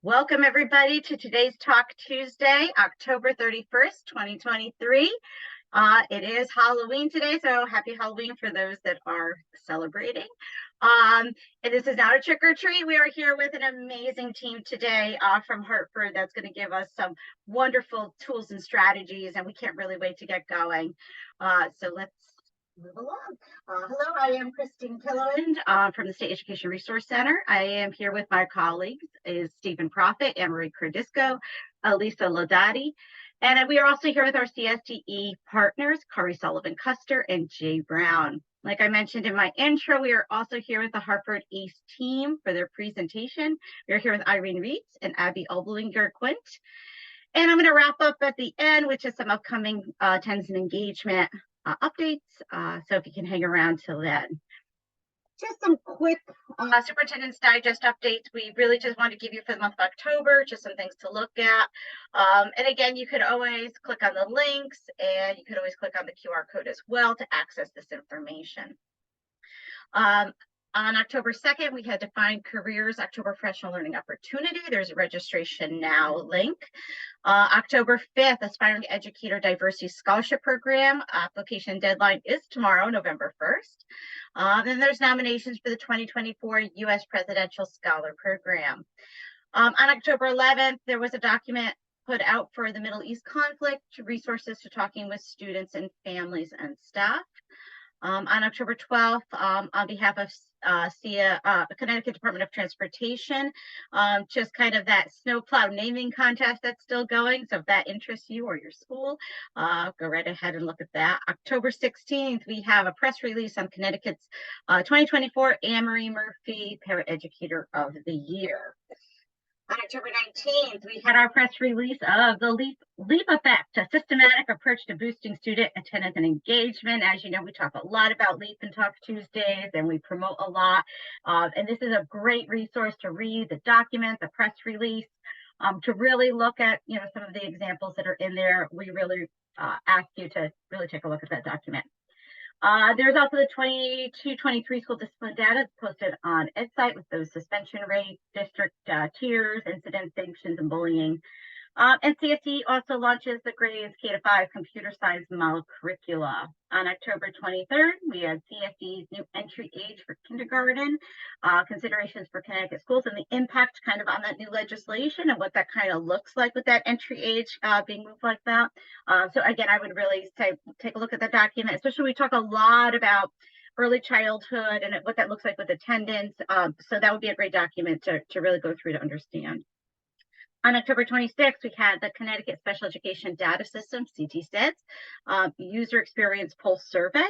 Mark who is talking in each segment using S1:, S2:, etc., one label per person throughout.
S1: Welcome, everybody, to today's Talk Tuesday, October 31st, 2023. It is Halloween today, so happy Halloween for those that are celebrating. And this is not a trick or treat. We are here with an amazing team today from Hartford that's going to give us some wonderful tools and strategies, and we can't really wait to get going. So let's move along. Hello, I am Christine Killowen from the State Education Resource Center. I am here with my colleagues, is Stephen Profit, Anne-Marie Cordisco, Elisa Lodati, and we are also here with our CSTE partners, Kari Sullivan Custer and Jay Brown. Like I mentioned in my intro, we are also here with the Hartford East team for their presentation. We're here with Irene Reitz and Abby Oblinger-Quint. And I'm going to wrap up at the end with just some upcoming attendance and engagement updates. So if you can hang around till then. Just some quick Superintendent's Digest updates. We really just want to give you for the month of October, just some things to look at. And again, you could always click on the links, and you could always click on the QR code as well to access this information. On October 2nd, we had Defined Careers October Professional Learning Opportunity. There's a registration now link. October 5th, Aspiring Educator Diversity Scholarship Program. Application deadline is tomorrow, November 1st. Then there's nominations for the 2024 U.S. Presidential Scholar Program. On October 11th, there was a document put out for the Middle East conflict, resources to talking with students and families and staff. On October 12th, on behalf of Connecticut Department of Transportation, just kind of that snowplow naming contest that's still going. So if that interests you or your school, go right ahead and look at that. October 16th, we have a press release on Connecticut's 2024 Anne-Marie Murphy Paraeducator of the Year. On October 19th, we had our press release of the LEAP Effect, a systematic approach to boosting student attendance and engagement. As you know, we talk a lot about LEAP in Talk Tuesdays, and we promote a lot. And this is a great resource to read the document, the press release, to really look at, some of the examples that are in there. We really ask you to really take a look at that document. There's also the 22-23 school discipline data posted on EdSite with those suspension rates, district tiers, incident sanctions, and bullying. And CSE also launches the grades K-5 computer science model curricula. On October 23rd, we had CSE's new entry age for kindergarten, considerations for Connecticut schools, and the impact kind of on that new legislation and what that kind of looks like with that entry age being moved like that. So again, I would really say take a look at that document, especially we talk a lot about early childhood and what that looks like with attendance. So that would be a great document to really go through to understand. On October 26th, we had the Connecticut Special Education Data System, CTSIDS, User Experience Pulse Survey.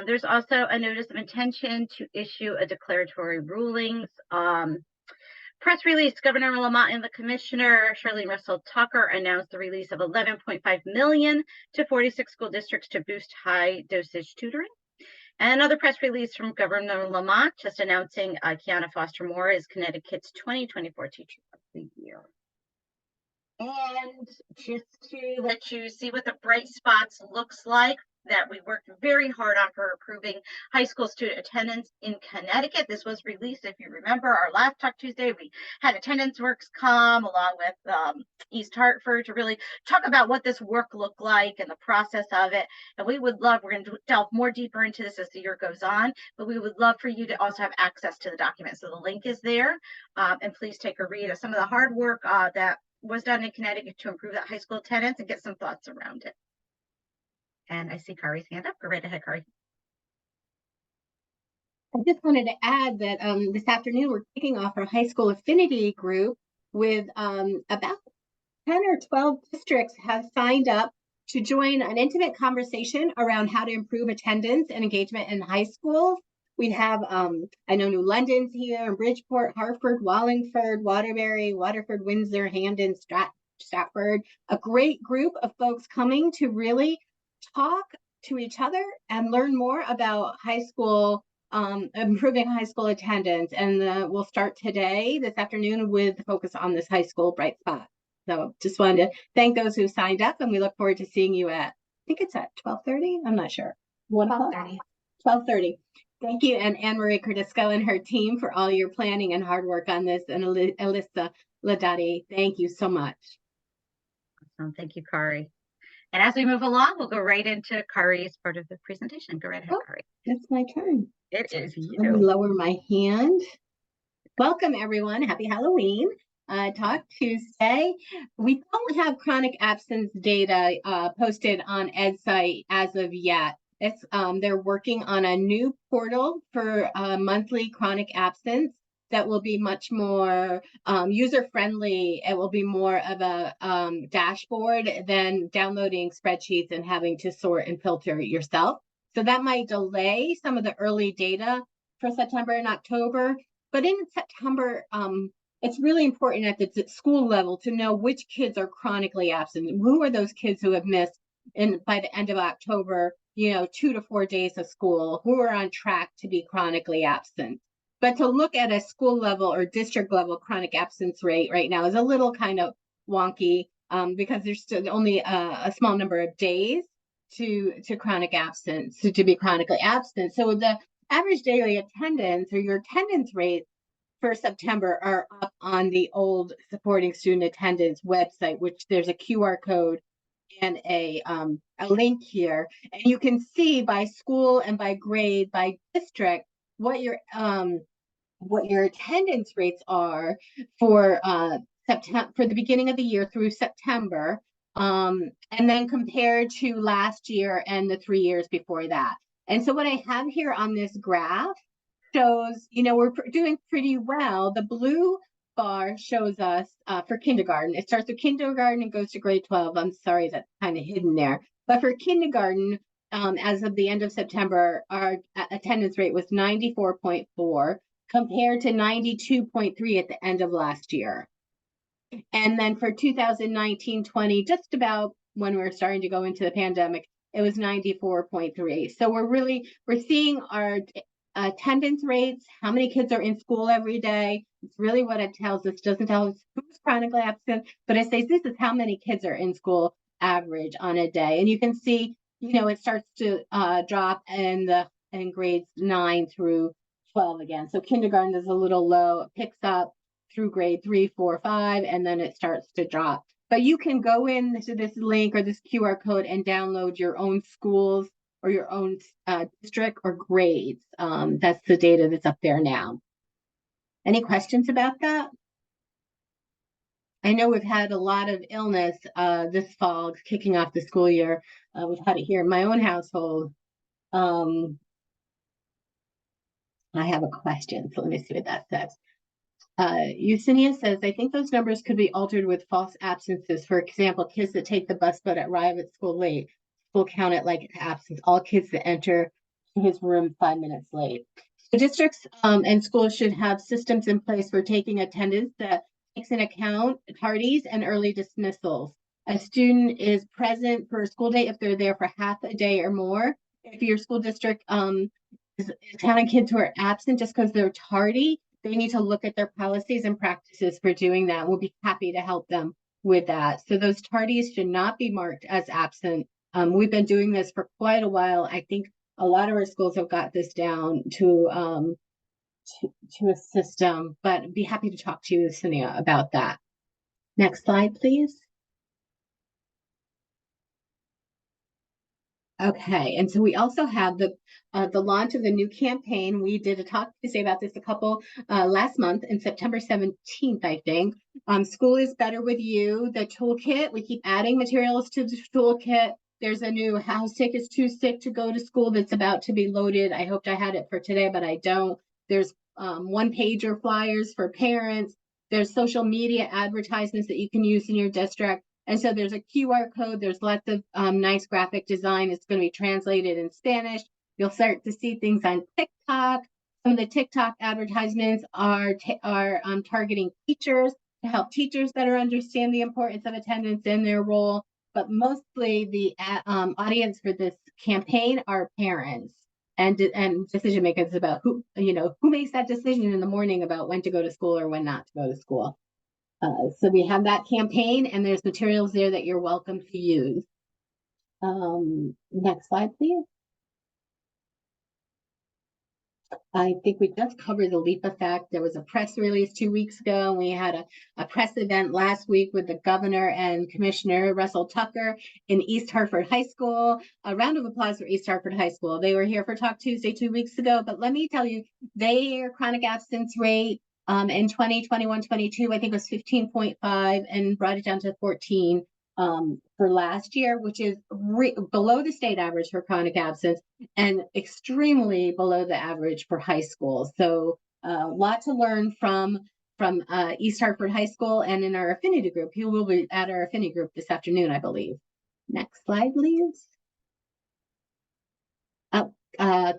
S1: There's also a notice of intention to issue a declaratory rulings. Press release, Governor Lamont and the Commissioner, Charlene Russell Tucker, announced the release of $11.5 million to 46 school districts to boost high-dosage tutoring. And another press release from Governor Lamont just announcing Kiana Foster Moore is Connecticut's 2024 Teacher of the Year. And just to let you see what the bright spots looks like, that we worked very hard on for improving high school student attendance in Connecticut. This was released, if you remember, our last Talk Tuesday. We had Attendance Works come along with East Hartford to really talk about what this work looked like and the process of it. And we would love, we're going to delve more deeper into this as the year goes on, but we would love for you to also have access to the document. So the link is there, and please take a read of some of the hard work that was done in Connecticut to improve that high school attendance and get some thoughts around it. And I see Kari's hand up. Go right ahead, Kari.
S2: I just wanted to add that this afternoon we're kicking off our high school affinity group with about 10 or 12 districts have signed up to join an intimate conversation around how to improve attendance and engagement in high schools. We have, I know New London's here, Bridgeport, Hartford, Wallingford, Waterbury, Waterford, Windsor, Hamden, Stratford, a great group of folks coming to really talk to each other and learn more about high school, improving high school attendance. And we'll start today, this afternoon, with focus on this high school bright spot. So just wanted to thank those who signed up, and we look forward to seeing you at, I think it's at 12:30. I'm not sure.
S1: 12:30.
S2: 12:30. Thank you, and Anne Marie Cordisco and her team for all your planning and hard work on this, and Alyssa Ladati, thank you so much.
S1: Awesome. Thank you, Kari. And as we move along, we'll go right into Kari's part of the presentation. Go right ahead, Kari.
S2: It's my turn.
S1: It is
S2: Let me
S1: you.
S2: lower my hand. Welcome, everyone. Happy Halloween. Talk Tuesday. We don't have chronic absence data posted on EdSite as of yet. It's they're working on a new portal for monthly chronic absence that will be much more user-friendly. It will be more of a dashboard than downloading spreadsheets and having to sort and filter it yourself. So that might delay some of the early data for September and October. But in September, it's really important at the school level to know which kids are chronically absent. Who are those kids who have missed by the end of October, 2 to 4 days of school, who are on track to be chronically absent. But to look at a school level or district level chronic absence rate right now is a little kind of wonky because there's still only a small number of days to chronic absence, to be chronically absent. So the average daily attendance or your attendance rates for September are up on the old supporting student attendance website, which there's a QR code and a link here. And you can see by school and by grade, by district, what your attendance rates are for September, for the beginning of the year through September, and then compared to last year and the 3 years before that. And so what I have here on this graph shows, we're doing pretty well. The blue bar shows us for kindergarten. It starts with kindergarten and goes to grade 12. I'm sorry, that's kind of hidden there. But for kindergarten, as of the end of September, our attendance rate was 94.4 compared to 92.3 at the end of last year. And then for 2019-20, just about when we were starting to go into the pandemic, it was 94.3. So we're seeing our attendance rates, how many kids are in school every day. It's really what it tells us. Doesn't tell us who's chronically absent, but it says this is how many kids are in school average on a day. And you can see, it starts to drop in grades 9 through 12 again. So kindergarten is a little low, it picks up through grade 3, 4, 5, and then it starts to drop. But you can go into this link or this QR code and download your own schools or your own district or grades. That's the data that's up there now. Any questions about that? I know we've had a lot of illness this fall, kicking off the school year. We've had it here in my own household. I have a question, so let me see what that says. Eugenia says, I think those numbers could be altered with false absences. For example, kids that take the bus but arrive at school late. School count it like absence. All kids that enter his room 5 minutes late. So districts and schools should have systems in place for taking attendance that takes into account tardies and early dismissals. A student is present for a school day if they're there for half a day or more. If your school district is counting kids who are absent just because they're tardy, they need to look at their policies and practices for doing that. We'll be happy to help them with that. So those tardies should not be marked as absent. We've been doing this for quite a while. I think a lot of our schools have got this down to a system, but I'd be happy to talk to you, Sonia, about that. Next slide, please. Okay, and so we also have the launch of the new campaign. We did a talk to say about this a couple last month in September 17th, I think. School is Better with You, the toolkit. We keep adding materials to the toolkit. There's a new How Sick is Too Sick to Go to School that's about to be loaded. I hoped I had it for today, but I don't. There's one-pager flyers for parents. There's social media advertisements that you can use in your district. And so there's a QR code. There's lots of nice graphic design. It's going to be translated in Spanish. You'll start to see things on TikTok. Some of the TikTok advertisements are targeting teachers to help teachers better understand the importance of attendance in their role. But mostly the audience for this campaign are parents and decision makers about who makes that decision in the morning about when to go to school or when not to go to school. So we have that campaign, and there's materials there that you're welcome to use. Next slide, please. I think we just covered the LEAP effect. There was a press release 2 weeks ago. And we had a press event last week with the governor and Commissioner Russell Tucker in East Hartford High School. A round of applause for East Hartford High School. They were here for Talk Tuesday 2 weeks ago, but let me tell you, their chronic absence rate in 2021-22, I think was 15.5 and brought it down to 14 for last year, which is below the state average for chronic absence and extremely below the average for high school. So a lot to learn from East Hartford High School and in our affinity group. He will be at our affinity group this afternoon, I believe. Next slide, please.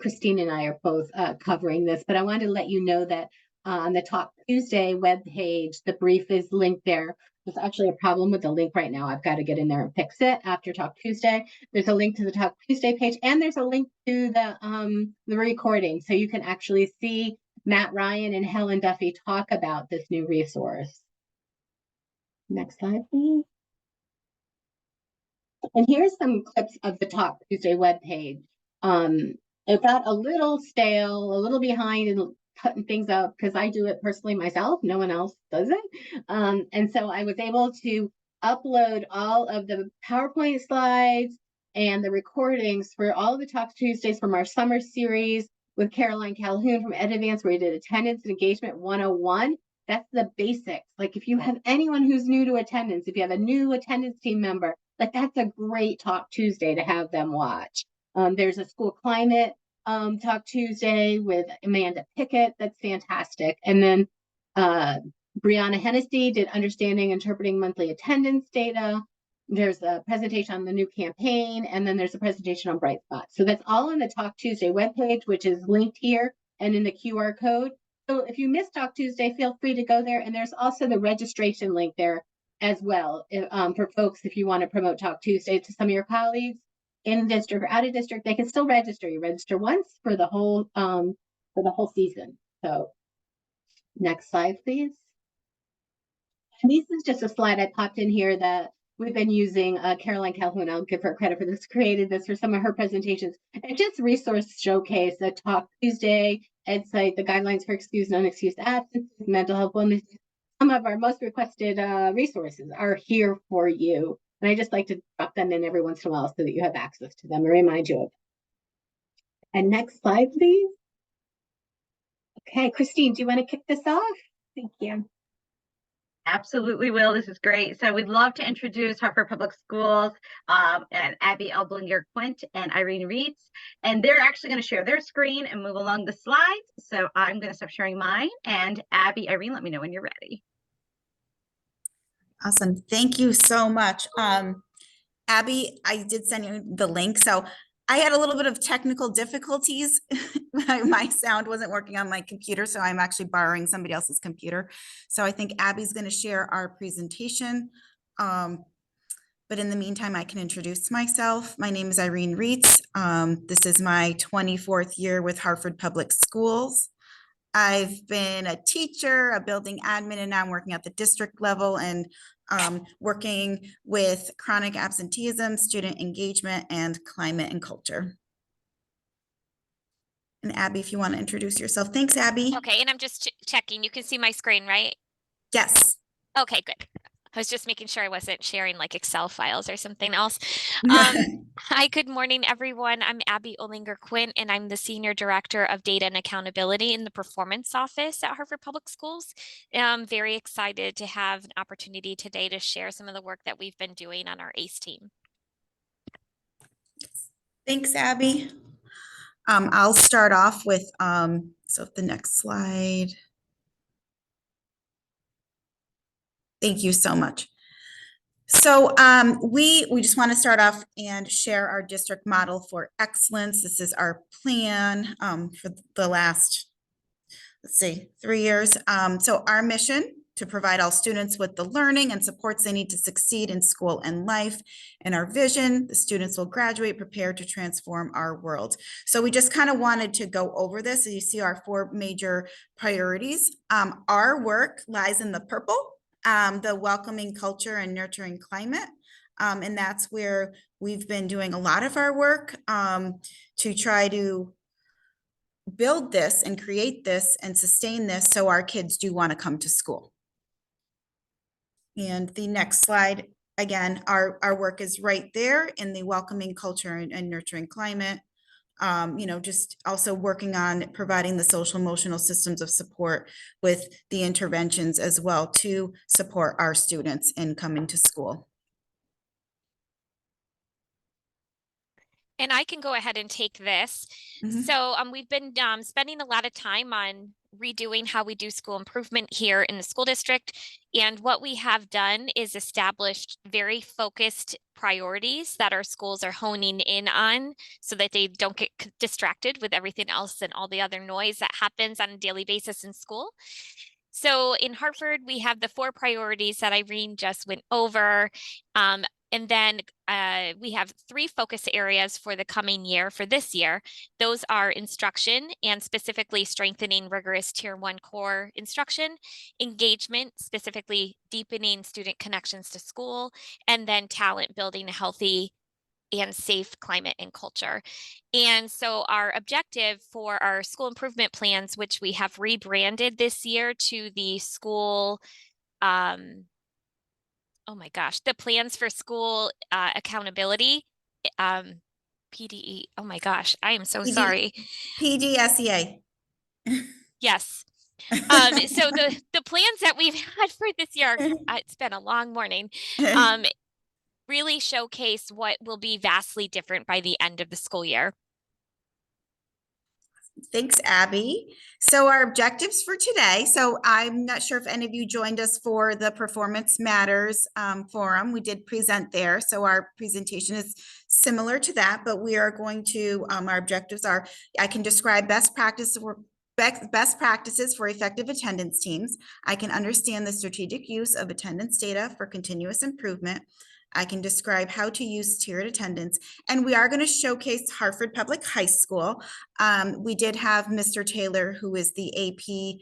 S2: Christine and I are both covering this, but I wanted to let you know that on the Talk Tuesday webpage, the brief is linked there. There's actually a problem with the link right now. I've got to get in there and fix it after Talk Tuesday. There's a link to the Talk Tuesday page, and there's a link to the recording, so you can actually see Matt Ryan and Helen Duffy talk about this new resource. Next slide, please. And here's some clips of the Talk Tuesday webpage. It got a little stale, a little behind in cutting things up because I do it personally myself. No one else does it. And so I was able to upload all of the PowerPoint slides and the recordings for all of the Talk Tuesdays from our summer series with Caroline Calhoun from EdAdvance, where we did Attendance and Engagement 101. That's the basics. Like if you have anyone who's new to attendance, if you have a new attendance team member, like that's a great Talk Tuesday to have them watch. There's a school climate Talk Tuesday with Amanda Pickett. That's fantastic. And then Brianna Hennessy did Understanding Interpreting Monthly Attendance Data. There's a presentation on the new campaign, and then there's a presentation on Bright Spot. So that's all on the Talk Tuesday webpage, which is linked here and in the QR code. So if you missed Talk Tuesday, feel free to go there. And there's also the registration link there as well for folks if you want to promote Talk Tuesday to some of your colleagues in district or out of district. They can still register. You register once for the whole season. So next slide, please. And this is just a slide I popped in here that we've been using. Caroline Calhoun, I'll give her credit for this, created this for some of her presentations. And just resource showcase the Talk Tuesday, EdSite, the guidelines for excused and unexcused absences, mental health wellness. Some of our most requested resources are here for you. And I just like to drop them in every once in a while so that you have access to them and remind you of them. And next slide, please. Okay, Christine, do you want to kick this off? Thank you.
S1: Absolutely will. This is great. So we'd love to introduce Hartford Public Schools and Abby Elblinger Quint and Irene Reitz. And they're actually going to share their screen and move along the slides. So I'm going to stop sharing mine. And Abby, Irene, let me know when you're ready.
S3: Awesome. Thank you so much. Abby, I did send you the link. So I had a little bit of technical difficulties. My sound wasn't working on my computer, so I'm actually borrowing somebody else's computer. So I think Abby's going to share our presentation. But in the meantime, I can introduce myself. My name is Irene Reitz. This is my 24th year with Hartford Public Schools. I've been a teacher, a building admin, and now I'm working at the district level and working with chronic absenteeism, student engagement, and climate and culture. And Abby, if you want to introduce yourself. Thanks, Abby.
S4: Okay, and I'm just checking. You can see my screen, right?
S3: Yes.
S4: Okay, good. I was just making sure I wasn't sharing like Excel files or something else. Hi, good morning, everyone. I'm Abby Elblinger Quint, and I'm the Senior Director of Data and Accountability in the Performance Office at Hartford Public Schools. I'm very excited to have an opportunity today to share some of the work that we've been doing on our ACE team.
S3: Thanks, Abby. I'll start off with, so the next slide. Thank you so much. So we just want to start off and share our district model for excellence. This is our plan for the last, let's see, 3 years. So our mission to provide all students with the learning and supports they need to succeed in school and life. And our vision, the students will graduate prepared to transform our world. So we just kind of wanted to go over this. So you see our 4 major priorities. Our work lies in the purple. the welcoming culture and nurturing climate. And that's where we've been doing a lot of our work to try to build this and create this and sustain this so our kids do want to come to school. And the next slide, again, our work is right there in the welcoming culture and nurturing climate. Just also working on providing the social emotional systems of support with the interventions as well to support our students in coming to school.
S4: And I can go ahead and take this.
S3: Mhm.
S4: So we've been spending a lot of time on redoing how we do school improvement here in the school district. And what we have done is established very focused priorities that our schools are honing in on so that they don't get distracted with everything else and all the other noise that happens on a daily basis in school. So in Hartford, we have the 4 priorities that Irene just went over. And then we have 3 focus areas for the coming year, for this year. Those are instruction and specifically strengthening rigorous Tier 1 core instruction, engagement, specifically deepening student connections to school, and then talent, building a healthy and safe climate and culture. And so our objective for our school improvement plans, which we have rebranded this year to the school, oh my gosh, the plans for school accountability, PDE. Oh my gosh, I am so sorry.
S3: PDSEA.
S4: Yes. So the plans that we've had for this year, it's been a long morning, really showcase what will be vastly different by the end of the school year.
S3: Thanks, Abby. So our objectives for today. So I'm not sure if any of you joined us for the Performance Matters forum. We did present there. So our presentation is similar to that, but we are going to, our objectives are, I can describe best practices for effective attendance teams. I can understand the strategic use of attendance data for continuous improvement. I can describe how to use tiered attendance, and we are going to showcase Hartford Public High School. We did have Mr. Taylor, who is the AP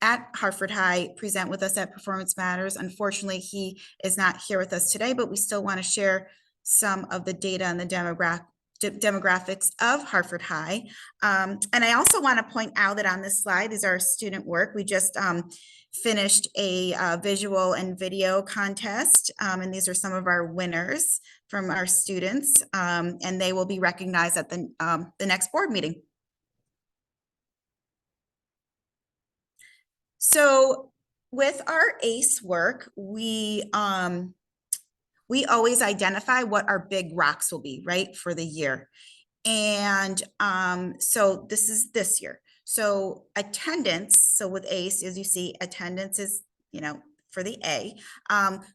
S3: at Hartford High, present with us at Performance Matters. Unfortunately, he is not here with us today, but we still want to share some of the data and the demographics of Hartford High. And I also want to point out that on this slide is our student work. We just finished a visual and video contest, and these are some of our winners from our students, and they will be recognized at the next board meeting. So with our ACE work, we always identify what our big rocks will be, right, for the year. And so this is this year. So attendance, so with ACE, as you see, attendance is, for the A.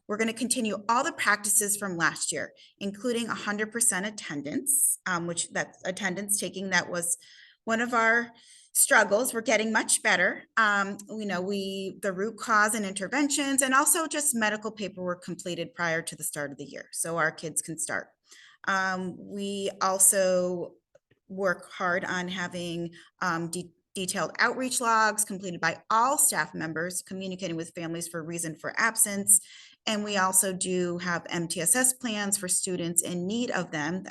S3: We're going to continue all the practices from last year, including 100% attendance, which that's attendance taking. That was one of our struggles. We're getting much better. The root cause and interventions, and also just medical paperwork completed prior to the start of the year, so our kids can start. We also work hard on having detailed outreach logs completed by all staff members, communicating with families for reason for absence. And we also do have MTSS plans for students in need of them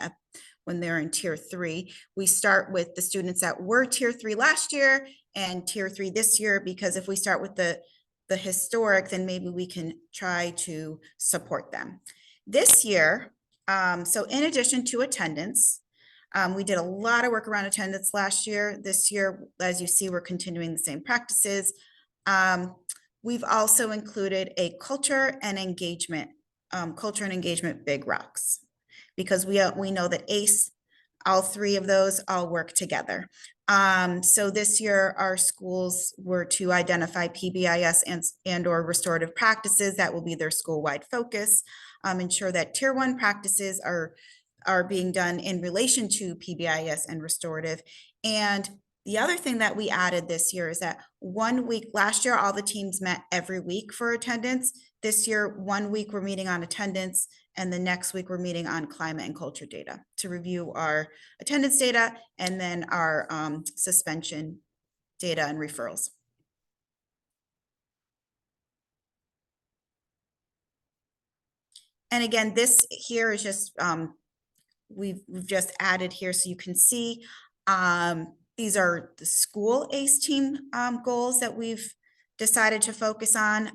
S3: when they're in Tier 3. We start with the students that were Tier 3 last year and Tier 3 this year, because if we start with the historic, then maybe we can try to support them. This year, so in addition to attendance, we did a lot of work around attendance last year. This year, as you see, we're continuing the same practices. We've also included a culture and engagement big rocks, because we know that ACE, all 3 of those all work together. So this year, our schools were to identify PBIS and or restorative practices. That will be their school-wide focus. Ensure that Tier 1 practices are being done in relation to PBIS and restorative. And the other thing that we added this year is that 1 week, last year, all the teams met every week for attendance. This year, 1 week we're meeting on attendance, and the next week we're meeting on climate and culture data to review our attendance data and then our suspension data and referrals. And again, this here is just, we've just added here so you can see, these are the school ACE team, goals that we've decided to focus on.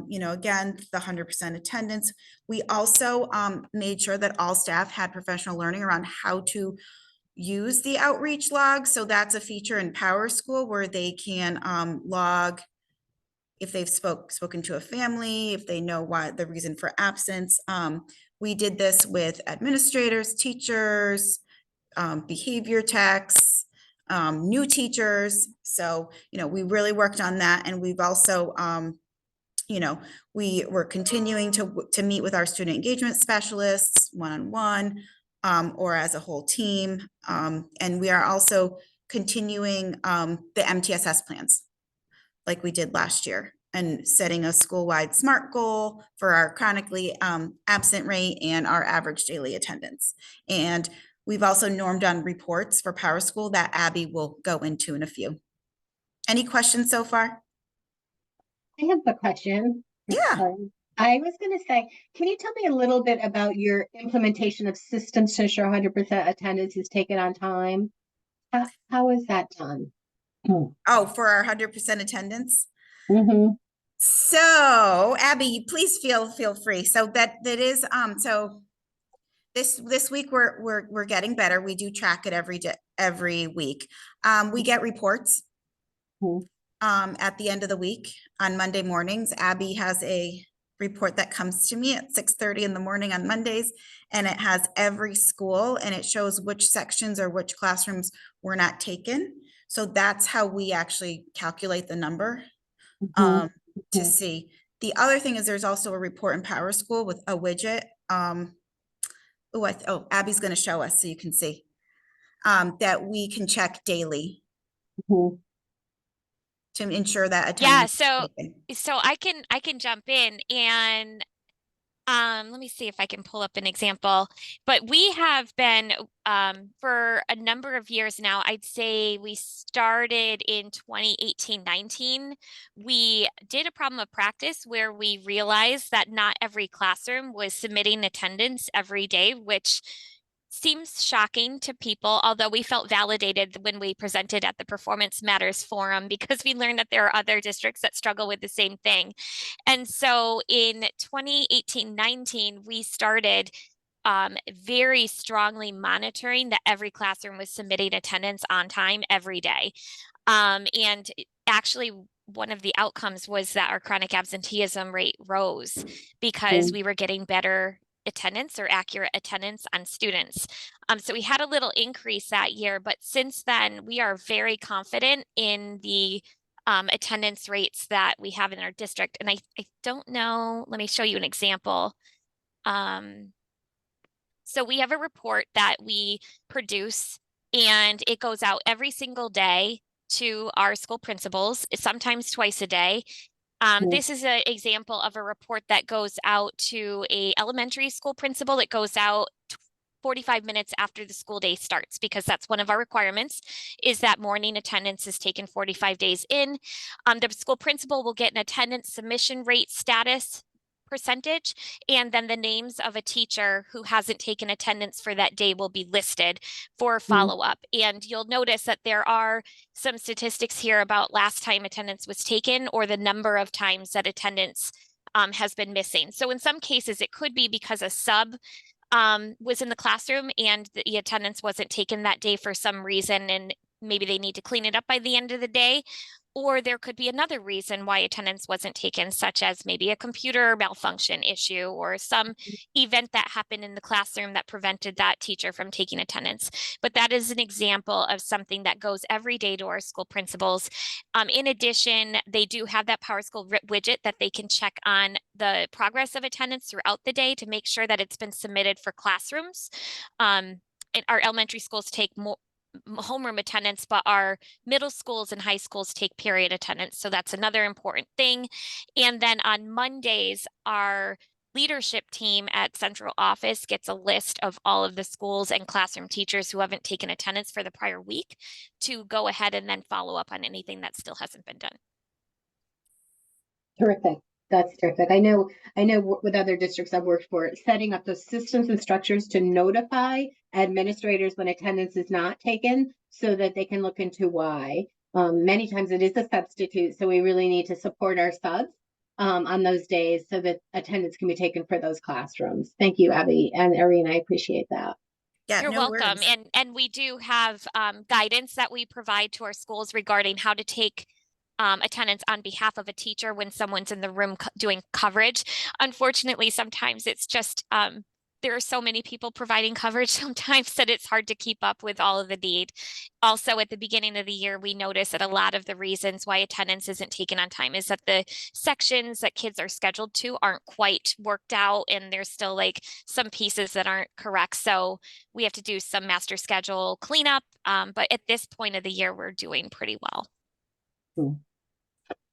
S3: You know, again, the 100% attendance. We also, made sure that all staff had professional learning around how to use the outreach log. So that's a feature in Power School where they can, log if they've spoken to a family, if they know why the reason for absence. We did this with administrators, teachers, behavior techs, new teachers. So, you know, we really worked on that. And we've also, you know, we were continuing to meet with our student engagement specialists one-on-one, or as a whole team. And we are also continuing the MTSS plans like we did last year, and setting a school-wide SMART goal for our chronically absent rate and our average daily attendance. And we've also normed on reports for Power School that Abby will go into in a few. Any questions so far?
S2: I have a question.
S3: Yeah.
S2: I was going to say, can you tell me a little bit about your implementation of systems to ensure 100% attendance is taken on time? How is that done?
S3: Oh, for our 100% attendance?
S2: Mm-hmm.
S3: So Abby, please feel free. So that is, so this week we're getting better. We do track it every week. We get reports at the end of the week on Monday mornings. Abby has a report that comes to me at 6:30 in the morning on Mondays, and it has every school and it shows which sections or which classrooms were not taken. So that's how we actually calculate the number to see. The other thing is there's also a report in Power School with a widget. Oh, Abby's going to show us so you can see that we can check daily to ensure that attendance.
S4: Yeah, so I can jump in and let me see if I can pull up an example. But we have been for a number of years now, I'd say we started in 2018-19. We did a problem of practice where we realized that not every classroom was submitting attendance every day, which seems shocking to people, although we felt validated when we presented at the Performance Matters Forum because we learned that there are other districts that struggle with the same thing. And so in 2018-19, we started very strongly monitoring that every classroom was submitting attendance on time every day. And actually, one of the outcomes was that our chronic absenteeism rate rose because we were getting better attendance or accurate attendance on students. So we had a little increase that year, but since then we are very confident in the attendance rates that we have in our district. And I don't know, let me show you an example. So we have a report that we produce and it goes out every single day to our school principals, sometimes twice a day. This is an example of a report that goes out to a elementary school principal. It goes out 45 minutes after the school day starts because that's one of our requirements is that morning attendance is taken 45 days in. The school principal will get an attendance submission rate status percentage, and then the names of a teacher who hasn't taken attendance for that day will be listed for follow-up. And you'll notice that there are some statistics here about last time attendance was taken or the number of times that attendance has been missing. So in some cases, it could be because a sub was in the classroom and the attendance wasn't taken that day for some reason, and maybe they need to clean it up by the end of the day. Or there could be another reason why attendance wasn't taken, such as maybe a computer malfunction issue or some event that happened in the classroom that prevented that teacher from taking attendance. But that is an example of something that goes every day to our school principals. In addition, they do have that Power School widget that they can check on the progress of attendance throughout the day to make sure that it's been submitted for classrooms. And our elementary schools take more homeroom attendance, but our middle schools and high schools take period attendance. So that's another important thing. And then on Mondays, our leadership team at central office gets a list of all of the schools and classroom teachers who haven't taken attendance for the prior week to go ahead and then follow up on anything that still hasn't been done.
S2: Terrific. That's terrific. I know with other districts I've worked for, setting up those systems and structures to notify administrators when attendance is not taken so that they can look into why. Many times it is a substitute, so we really need to support our subs on those days so that attendance can be taken for those classrooms. Thank you, Abby and Irene. I appreciate that.
S3: Yeah,
S4: You're
S3: no
S4: welcome.
S3: worries.
S4: And we do have guidance that we provide to our schools regarding how to take attendance on behalf of a teacher when someone's in the room doing coverage. Unfortunately, sometimes it's just there are so many people providing coverage sometimes that it's hard to keep up with all of the need. Also, at the beginning of the year, we noticed that a lot of the reasons why attendance isn't taken on time is that the sections that kids are scheduled to aren't quite worked out, and there's still like some pieces that aren't correct. So we have to do some master schedule cleanup. But at this point of the year, we're doing pretty well.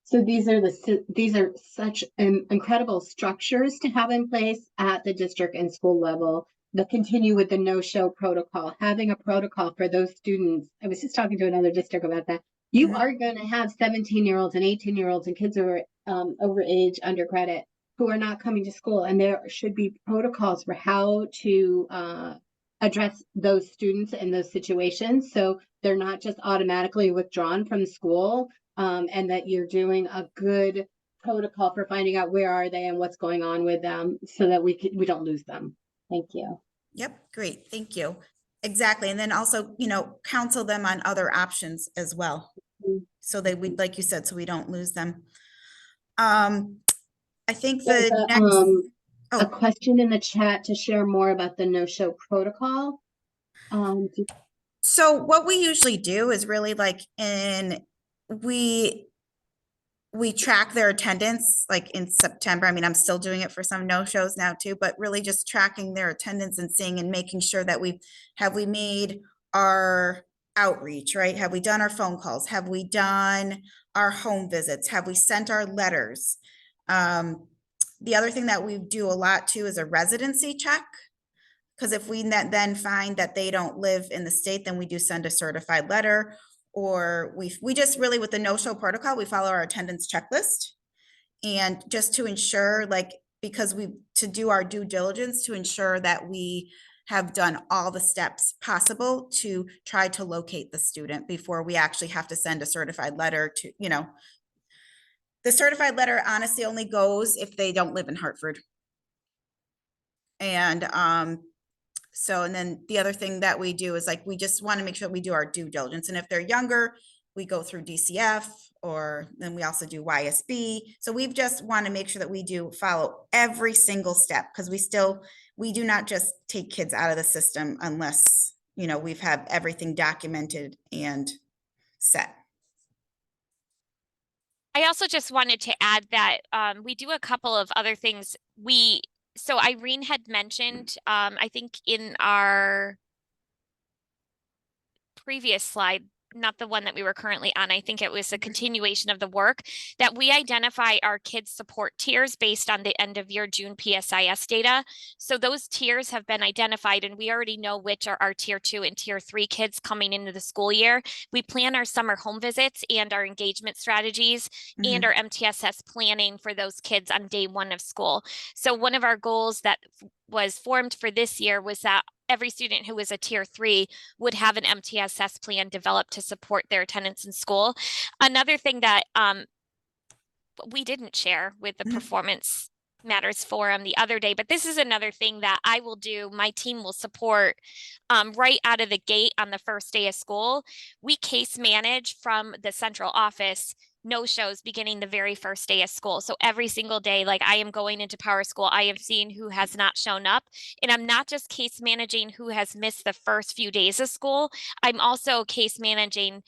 S2: So these are such incredible structures to have in place at the district and school level that continue with the no-show protocol, having a protocol for those students. I was just talking to another district about that. You are going to have 17-year-olds and 18-year-olds and kids who are over age, under credit, who are not coming to school. And there should be protocols for how to address those students in those situations. So they're not just automatically withdrawn from school. And that you're doing a good protocol for finding out where are they and what's going on with them so that we don't lose them. Thank you.
S3: Yep, great, thank you. Exactly, and then also, counsel them on other options as well. So that we, like you said, so we don't lose them. I think
S2: There's
S3: the next,
S2: a question in the chat to share more about the no-show protocol.
S3: So what we usually do is really we track their attendance like in September. I mean, I'm still doing it for some no-shows now too, but really just tracking their attendance and seeing and making sure that we made our outreach, right? Have we done our phone calls? Have we done our home visits? Have we sent our letters? The other thing that we do a lot too is a residency check. Because if we then find that they don't live in the state, then we do send a certified letter. Or we just really, with the no-show protocol, we follow our attendance checklist. And just to ensure, because to do our due diligence to ensure that we have done all the steps possible to try to locate the student before we actually have to send a certified letter to, the certified letter honestly only goes if they don't live in Hartford. And so, and then the other thing that we do is we just want to make sure we do our due diligence. And if they're younger, we go through DCF, or then we also do YSB. So we just want to make sure that we do follow every single step, because we do not just take kids out of the system unless, we've had everything documented and set.
S4: I also just wanted to add that we do a couple of other things. So Irene had mentioned, I think in our previous slide, not the one that we were currently on, I think it was a continuation of the work, that we identify our kids support tiers based on the end of year June PSIS data. So those tiers have been identified, and we already know which are our tier 2 and tier 3 kids coming into the school year. We plan our summer home visits and our engagement strategies and our MTSS planning for those kids on day 1 of school. So one of our goals that was formed for this year was that every student who was a tier 3 would have an MTSS plan developed to support their attendance in school. Another thing that we didn't share with the Performance Matters Forum the other day, but this is another thing that I will do. My team will support right out of the gate on the first day of school. We case manage from the central office no-shows beginning the very first day of school. So every single day, I am going into Power School, I am seeing who has not shown up. And I'm not just case managing who has missed the first few days of school. I'm also case managing,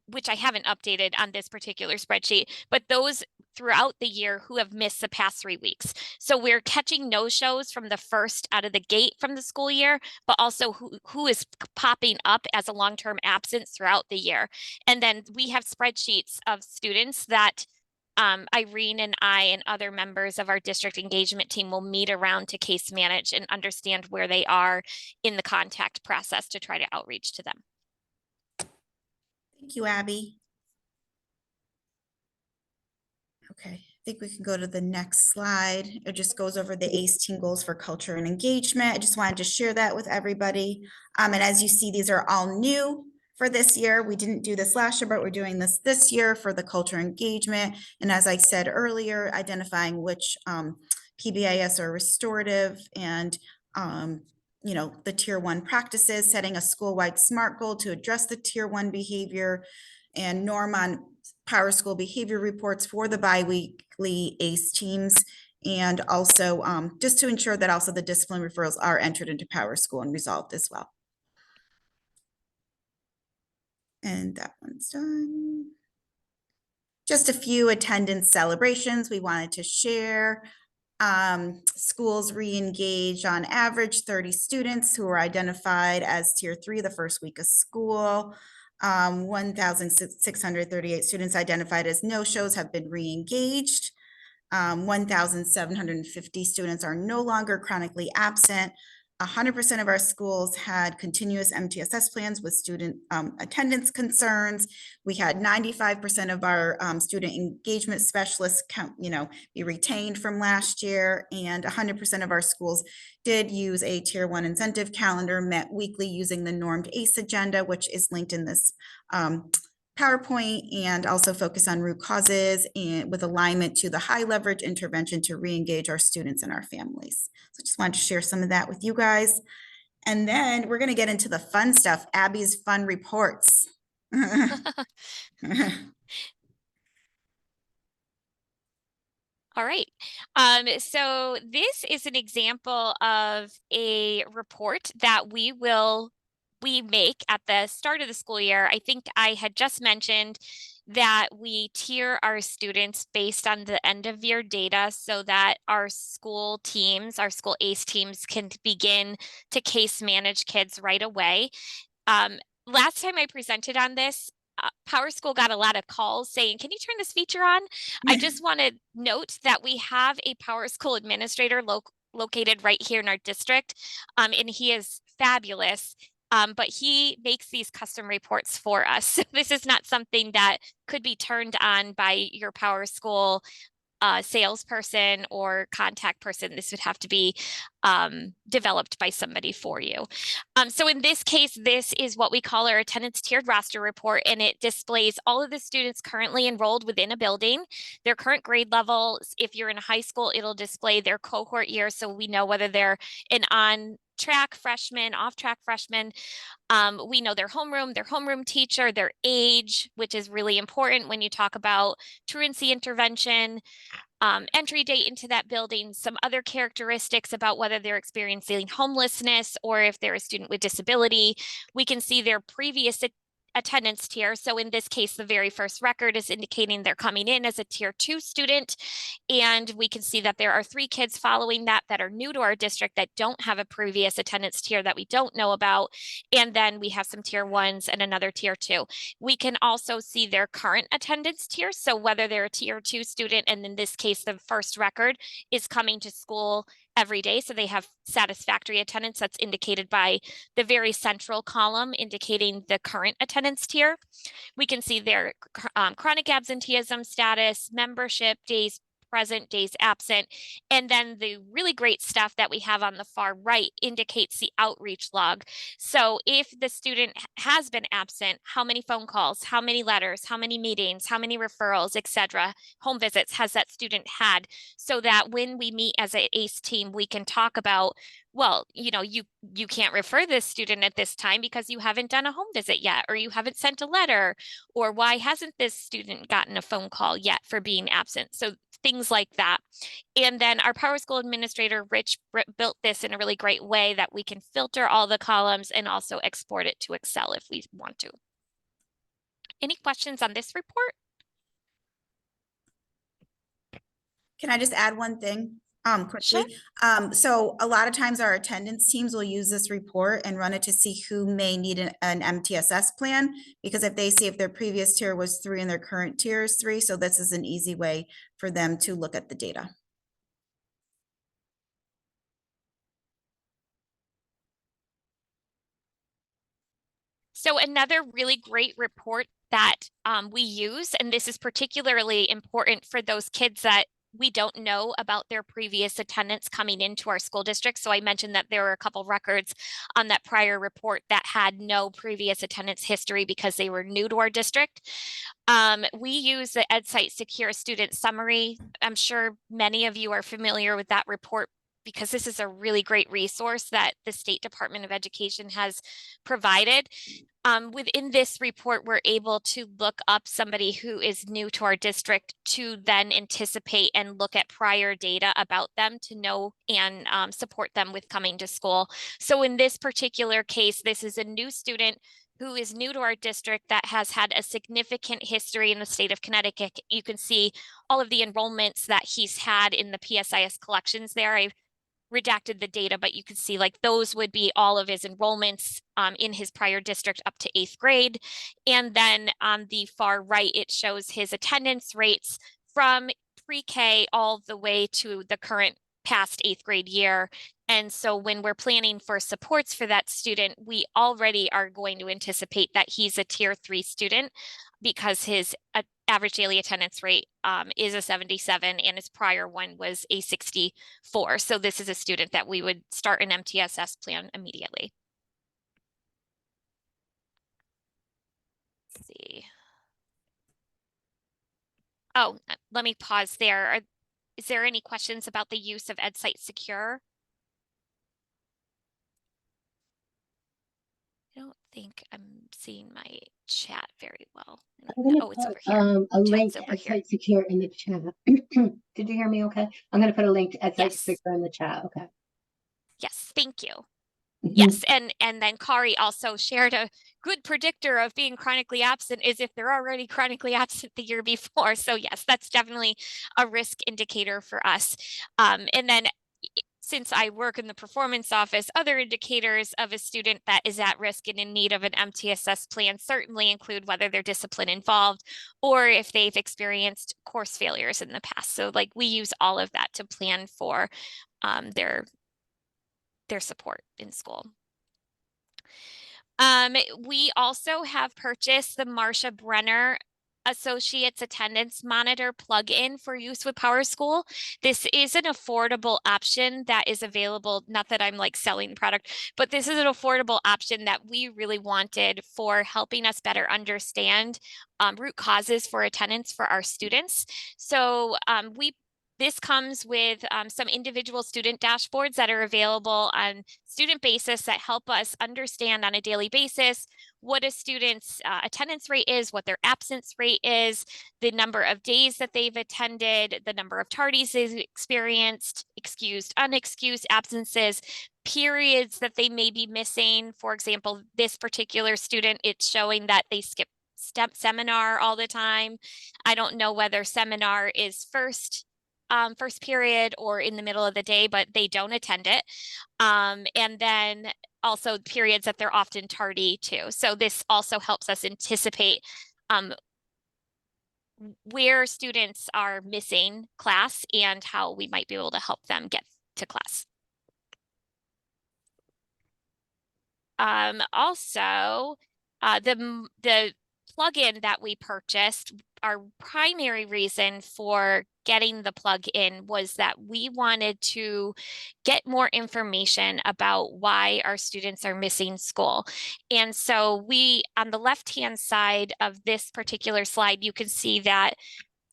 S4: which I haven't updated on this particular spreadsheet, but those throughout the year who have missed the past 3 weeks. So we're catching no-shows from the first out of the gate from the school year, but also who is popping up as a long-term absence throughout the year. And then we have spreadsheets of students that Irene and I and other members of our district engagement team will meet around to case manage and understand where they are in the contact process to try to outreach to them.
S3: Thank you, Abby. Okay, think we can go to the next slide. It just goes over the ACE team goals for culture and engagement. I just wanted to share that with everybody. And as you see, these are all new for this year. We didn't do this last year, but we're doing this year for the culture engagement. And as I said earlier, identifying which PBIS are restorative and the tier 1 practices, setting a school-wide SMART goal to address the tier 1 behavior, and norm on PowerSchool behavior reports for the biweekly ACE teams, and also just to ensure that also the discipline referrals are entered into PowerSchool and resolved as well. And that one's done. Just a few attendance celebrations we wanted to share. Schools re-engage on average 30 students who were identified as tier 3 the first week of school. 1,638 students identified as no-shows have been re-engaged. 1,750 students are no longer chronically absent. 100% of our schools had continuous MTSS plans with student attendance concerns. We had 95% of our student engagement specialists be retained from last year, and 100% of our schools did use a tier 1 incentive calendar, met weekly using the normed ACE agenda, which is linked in this PowerPoint, and also focus on root causes and with alignment to the high leverage intervention to re-engage our students and our families. So just wanted to share some of that with you guys. And then we're going to get into the fun stuff, Abby's fun reports.
S4: All right. So this is an example of a report that we make at the start of the school year. I think I had just mentioned that we tier our students based on the end of year data so that our school teams, our school ACE teams, can begin to case manage kids right away. Last time I presented on this, PowerSchool got a lot of calls saying, can you turn this feature on? I just want to note that we have a PowerSchool administrator located right here in our district, and he is fabulous. But he makes these custom reports for us. So this is not something that could be turned on by your PowerSchool salesperson or contact person. This would have to be developed by somebody for you. So in this case, this is what we call our attendance tiered roster report, and it displays all of the students currently enrolled within a building, their current grade levels. If you're in high school, it'll display their cohort year, so we know whether they're an on-track freshman, off-track freshman. We know their homeroom teacher, their age, which is really important when you talk about truancy intervention, entry date into that building, some other characteristics about whether they're experiencing homelessness or if they're a student with disability. We can see their previous attendance tier. So in this case, the very first record is indicating they're coming in as a tier 2 student. And we can see that there are 3 kids following that are new to our district that don't have a previous attendance tier that we don't know about. And then we have some tier 1s and another tier 2. We can also see their current attendance tier. So whether they're a tier 2 student, and in this case, the first record is coming to school every day. So they have satisfactory attendance that's indicated by the very central column indicating the current attendance tier. We can see their chronic absenteeism status, membership, days present, days absent. And then the really great stuff that we have on the far right indicates the outreach log. So if the student has been absent, how many phone calls, how many letters, how many meetings, how many referrals, etc., home visits has that student had, so that when we meet as an ACE team, we can talk about, well, you can't refer this student at this time because you haven't done a home visit yet, or you haven't sent a letter, or why hasn't this student gotten a phone call yet for being absent? So things like that. And then our PowerSchool administrator, Rich, built this in a really great way that we can filter all the columns and also export it to Excel if we want to. Any questions on this report?
S3: Can I just add one thing quickly?
S4: Sure.
S3: So a lot of times our attendance teams will use this report and run it to see who may need an MTSS plan, because if they see if their previous tier was 3 and their current tier is 3, so this is an easy way for them to look at the data.
S4: So another really great report that we use, and this is particularly important for those kids that we don't know about their previous attendance coming into our school district. So I mentioned that there were a couple records on that prior report that had no previous attendance history because they were new to our district. We use the EdSite Secure Student Summary. I'm sure many of you are familiar with that report because this is a really great resource that the State Department of Education has provided. Within this report, we're able to look up somebody who is new to our district to then anticipate and look at prior data about them to know and support them with coming to school. So in this particular case, this is a new student who is new to our district that has had a significant history in the state of Connecticut. You can see all of the enrollments that he's had in the PSIS collections there. I've redacted the data, but you can see like those would be all of his enrollments in his prior district up to 8th grade. And then on the far right, it shows his attendance rates from pre-K all the way to the current past 8th grade year. And so when we're planning for supports for that student, we already are going to anticipate that he's a tier 3 student because his average daily attendance rate is a 77 and his prior one was a 64. So this is a student that we would start an MTSS plan immediately. Let's see. Oh, let me pause there. Is there any questions about the use of EdSite Secure? I don't think I'm seeing my chat very well.
S2: I'm gonna
S4: Oh, it's
S2: put
S4: over here.
S2: a link
S4: Chat's
S2: to
S4: over here.
S2: EdSite Secure in the chat. Did you hear me okay? I'm gonna put a link to EdSite
S4: Yes.
S2: Secure in the chat, okay?
S4: Yes, thank you.
S2: Mhm.
S4: Yes, and then Kari also shared a good predictor of being chronically absent is if they're already chronically absent the year before. So yes, that's definitely a risk indicator for us. And then since I work in the performance office, other indicators of a student that is at risk and in need of an MTSS plan certainly include whether their discipline involved or if they've experienced course failures in the past. So like we use all of that to plan for their support in school. We also have purchased the Marsha Brenner Associates Attendance Monitor plugin for use with PowerSchool. This is an affordable option that is available, not that I'm like selling the product, but this is an affordable option that we really wanted for helping us better understand root causes for attendance for our students. So this comes with some individual student dashboards that are available on student basis that help us understand on a daily basis what a student's attendance rate is, what their absence rate is, the number of days that they've attended, the number of tardies they've experienced, excused, unexcused absences, periods that they may be missing. For example, this particular student, it's showing that they skip seminar all the time. I don't know whether seminar is first period or in the middle of the day, but they don't attend it. And then also periods that they're often tardy too. So this also helps us anticipate where students are missing class and how we might be able to help them get to class. Also, the plugin that we purchased, our primary reason for getting the plug-in was that we wanted to get more information about why our students are missing school. And so we, on the left-hand side of this particular slide, you can see that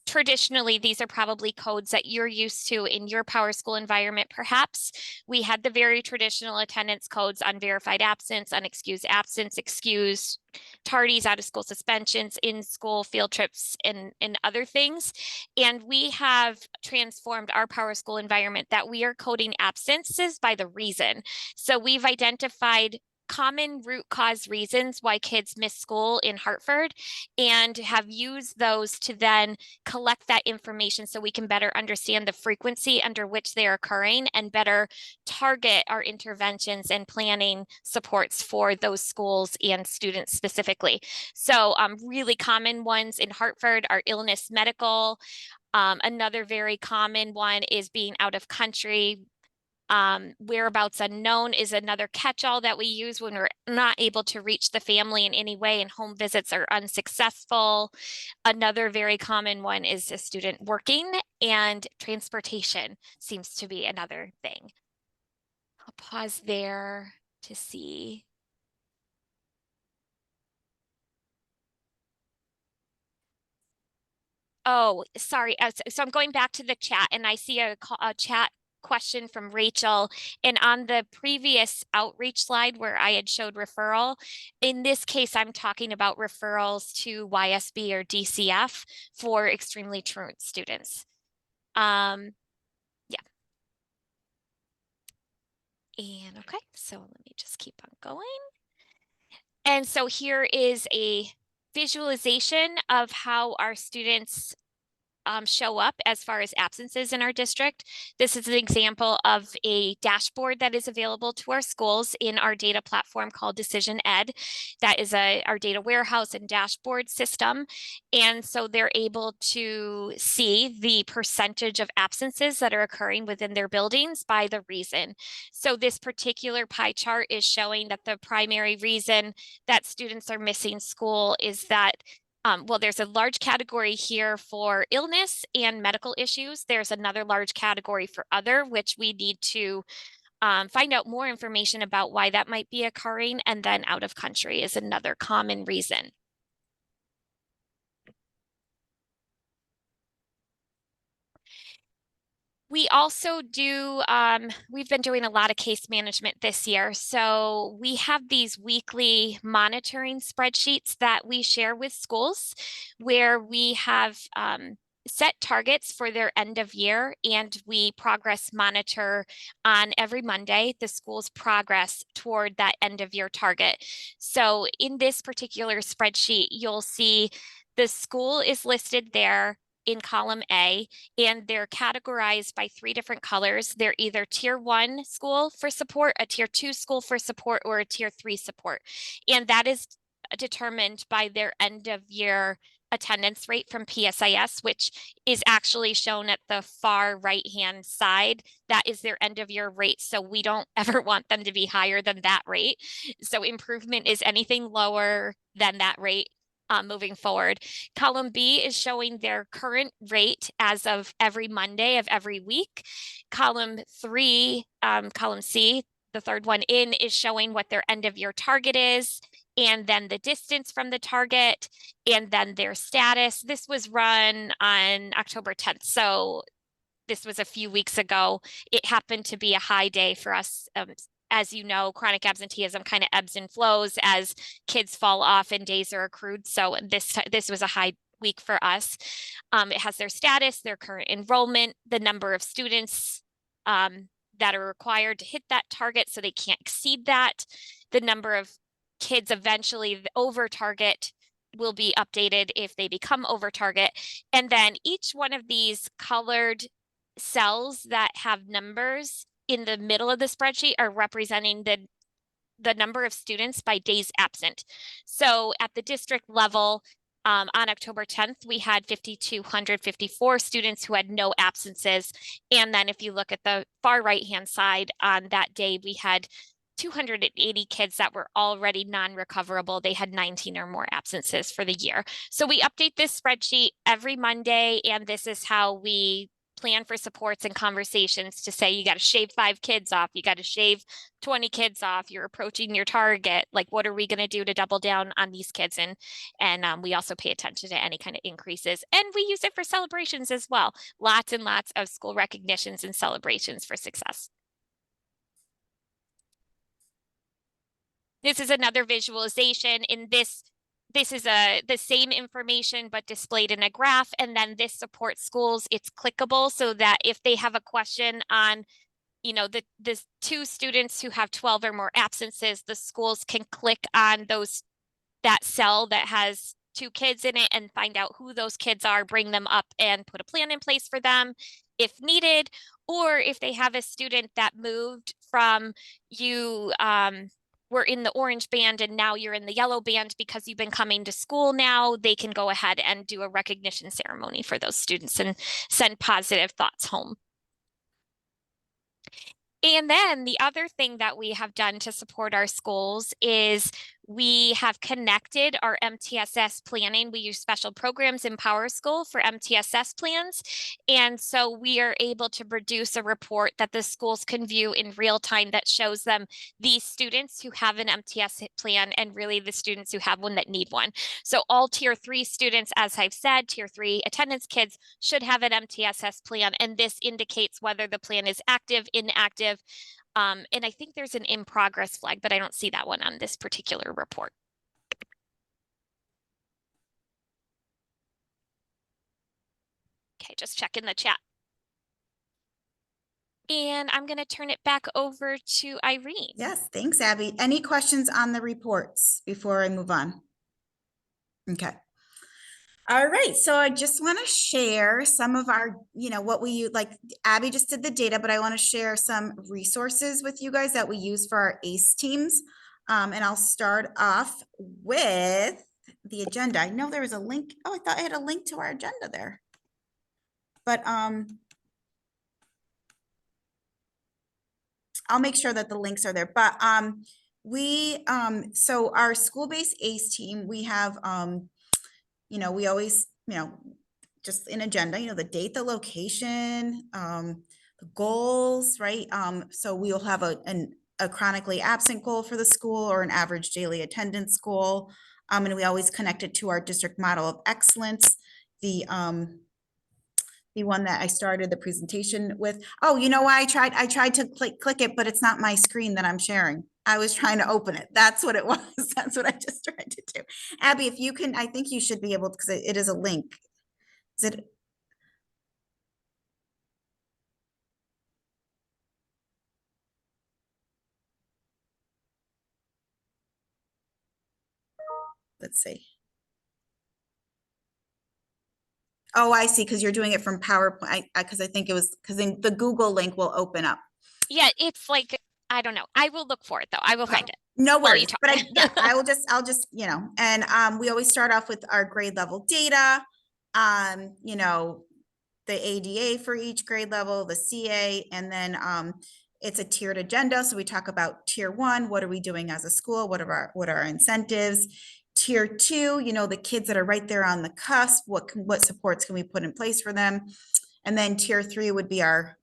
S4: traditionally, these are probably codes that you're used to in your PowerSchool environment. Perhaps we had the very traditional attendance codes: unverified absence, unexcused absence, excused, tardies, out of school suspensions, in school field trips, and other things. And we have transformed our PowerSchool environment that we are coding absences by the reason. So we've identified common root cause reasons why kids miss school in Hartford and have used those to then collect that information so we can better understand the frequency under which they are occurring and better target our interventions and planning supports for those schools and students specifically. So really common ones in Hartford are illness, medical. Another very common one is being out of country. Whereabouts unknown is another catch-all that we use when we're not able to reach the family in any way and home visits are unsuccessful. Another very common one is a student working, and transportation seems to be another thing. I'll pause there to see. Oh, sorry. So I'm going back to the chat and I see a chat question from Rachel. And on the previous outreach slide where I had showed referral, in this case, I'm talking about referrals to YSB or DCF for extremely truant students. Yeah. And okay, so let me just keep on going. And so here is a visualization of how our students show up as far as absences in our district. This is an example of a dashboard that is available to our schools in our data platform called Decision Ed. That is our data warehouse and dashboard system. And so they're able to see the percentage of absences that are occurring within their buildings by the reason. So this particular pie chart is showing that the primary reason that students are missing school is that well, there's a large category here for illness and medical issues. There's another large category for other, which we need to find out more information about why that might be occurring. And then out of country is another common reason. We also do, we've been doing a lot of case management this year. So we have these weekly monitoring spreadsheets that we share with schools where we have set targets for their end of year, and we progress monitor on every Monday the school's progress toward that end of year target. So in this particular spreadsheet, you'll see the school is listed there in column A, and they're categorized by 3 different colors. They're either tier 1 school for support, a tier 2 school for support, or a tier 3 support. And that is determined by their end of year attendance rate from PSIS, which is actually shown at the far right hand side. That is their end of year rate. So we don't ever want them to be higher than that rate. So improvement is anything lower than that rate. Moving forward. Column B is showing their current rate as of every Monday of every week. Column C, the third one in, is showing what their end of year target is, and then the distance from the target, and then their status. This was run on October 10th. So this was a few weeks ago. It happened to be a high day for us. As you know, chronic absenteeism kind of ebbs and flows as kids fall off and days are accrued. So this was a high week for us. It has their status, their current enrollment, the number of students that are required to hit that target so they can't exceed that, the number of kids eventually over target will be updated if they become over target. And then each one of these colored cells that have numbers in the middle of the spreadsheet are representing the number of students by days absent. So at the district level, on October 10th, we had 5,254 students who had no absences. And then if you look at the far right-hand side, on that day, we had 280 kids that were already non-recoverable. They had 19 or more absences for the year. So we update this spreadsheet every Monday, and this is how we plan for supports and conversations to say, you got to shave 5 kids off, you got to shave 20 kids off, you're approaching your target. Like, what are we going to do to double down on these kids? And we also pay attention to any kind of increases, and we use it for celebrations as well. Lots and lots of school recognitions and celebrations for success. This is another visualization. In this is the same information but displayed in a graph, and then this supports schools. It's clickable so that if they have a question on, you know, the 2 students who have 12 or more absences, the schools can click on that cell that has 2 kids in it and find out who those kids are, bring them up and put a plan in place for them if needed. Or if they have a student that moved from were in the orange band and now you're in the yellow band because you've been coming to school now, they can go ahead and do a recognition ceremony for those students and send positive thoughts home. And then the other thing that we have done to support our schools is we have connected our MTSS planning. We use special programs in PowerSchool for MTSS plans. And so we are able to produce a report that the schools can view in real time that shows them the students who have an MTS plan and really the students who have one that need one. So all tier 3 students, as I've said, tier 3 attendance kids should have an MTSS plan. And this indicates whether the plan is active, inactive, and I think there's an in progress flag, but I don't see that one on this particular report. Okay, just checking the chat. And I'm going to turn it back over to Irene.
S3: Yes, thanks, Abby. Any questions on the reports before I move on? Okay. All right, so I just want to share some of our, what we use, like Abby just did the data, but I want to share some resources with you guys that we use for our ACE teams. And I'll start off with the agenda. I know there was a link. Oh, I thought I had a link to our agenda there. But I'll make sure that the links are there. But so our school-based ACE team, we have we always, just an agenda, the date, the location, the goals, right? So we'll have a chronically absent goal for the school or an average daily attendance goal. And we always connect it to our district model of excellence. The one that I started the presentation with. Oh, you know why I tried to click it, but it's not my screen that I'm sharing. I was trying to open it. That's what it was. That's what I just tried to do. Abby, if you can, I think you should be able to, because it is a link. Is it? Let's see. Oh, I see. Because you're doing it from PowerPoint. Because I think it was because the Google link will open up.
S4: Yeah, it's like, I don't know. I will look for it though. I will find it.
S3: No worries, but I'll just, and we always start off with our grade level data, the ADA for each grade level, the CA, and then it's a tiered agenda. So we talk about tier 1, what are we doing as a school? What are our incentives? Tier 2, the kids that are right there on the cusp, what supports can we put in place for them? And then tier 3 would be our,